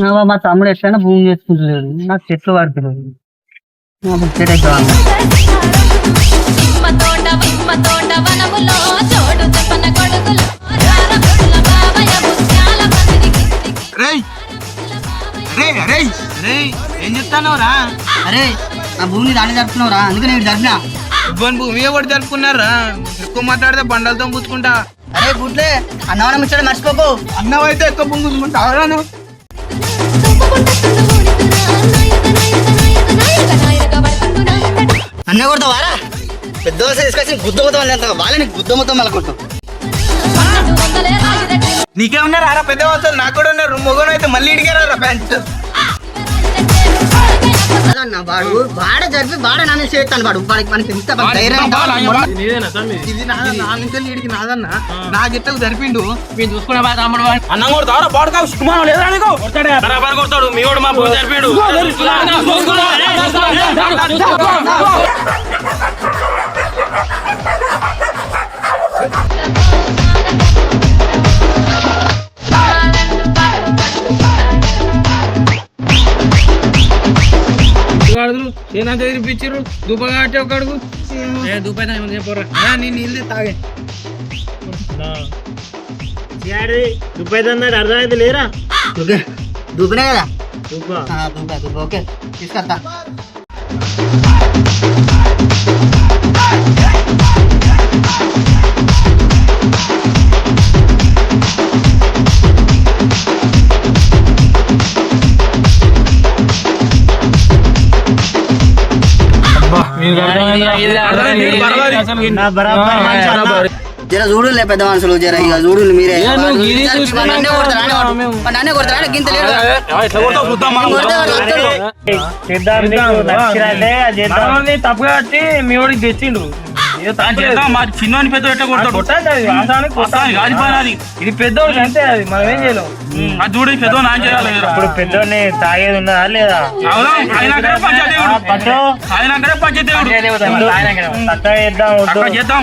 మా తమ్ముడు ఎట్లయినా భూమి చేసుకుంటలేడు, నాకు చెట్లు పడుతున్నాడు. నాకు చెట్టు కావాలి. ఏం చెప్తానవరా? అరే నా భూమిని దాన్ని జరుపుతున్నావురా, అందుకే నేను జరిపినా. భూమి కూడా జరుపుకున్నారా? ఎక్కువ మాట్లాడితే బండలతో పుచ్చుకుంటా. అరే గుడ్లే అన్నవరం ముచ్చాడు మర్చిపోకు. అన్నవైతే ఎక్కువ పుంగుకుంటా. అన్నీ కొడతావారా? పెద్ద వలస తీసుకొచ్చి గుద్ద మొత్తం వాళ్ళని గుద్ద మొత్తం మళ్ళీ కొడతాం. నీకేమన్నారు ఆరా పెద్ద వాళ్ళు? నాకు కూడా ఉన్నారు. మొగను అయితే మళ్ళీ ఇడిగారా ప్యాంట్. వాడు బాడ జరిపి బాడ నాన్న చేస్తాను. వాడు వాడికి మనకి ఎంత ధైర్యం. ఇది నాన్నకి నాదన్న నాకు ఎట్లా జరిపిండు. మీరు చూసుకునే బాధ అమ్మడు అన్నం కొడతావరా? బాడుకా సుకుమారం లేదా నీకు? బరాబర్ కొడతాడు. మీ వాడు మా భూమి జరిపాడు. ఏనంత తిరిపించారు దుబ్బగా అంటే ఒక అడుగు దుబ్బైతే చెప్పరా నేను నీళ్ళు తాగే దుబ్బైతే అర్థమైంది లేరా? దూపినే కదా దుబ్బ ఓకే తీసుకొస్తా. జర చూడులే పెద్ద మనుషులు, జర ఇక చూడు మీరే. నన్నే కొడతారా? గింత తప్పుగా వచ్చి మీ వాడికి తెచ్చిండు. చిన్న పెద్ద ఇది పెద్దోడికి అంతే, అది మనం ఏం చేయలేం. అది చూడు పెద్ద చేయాలి. ఇప్పుడు పెద్దోడిని తాగేది ఉన్నదా లేదా? చేద్దాం.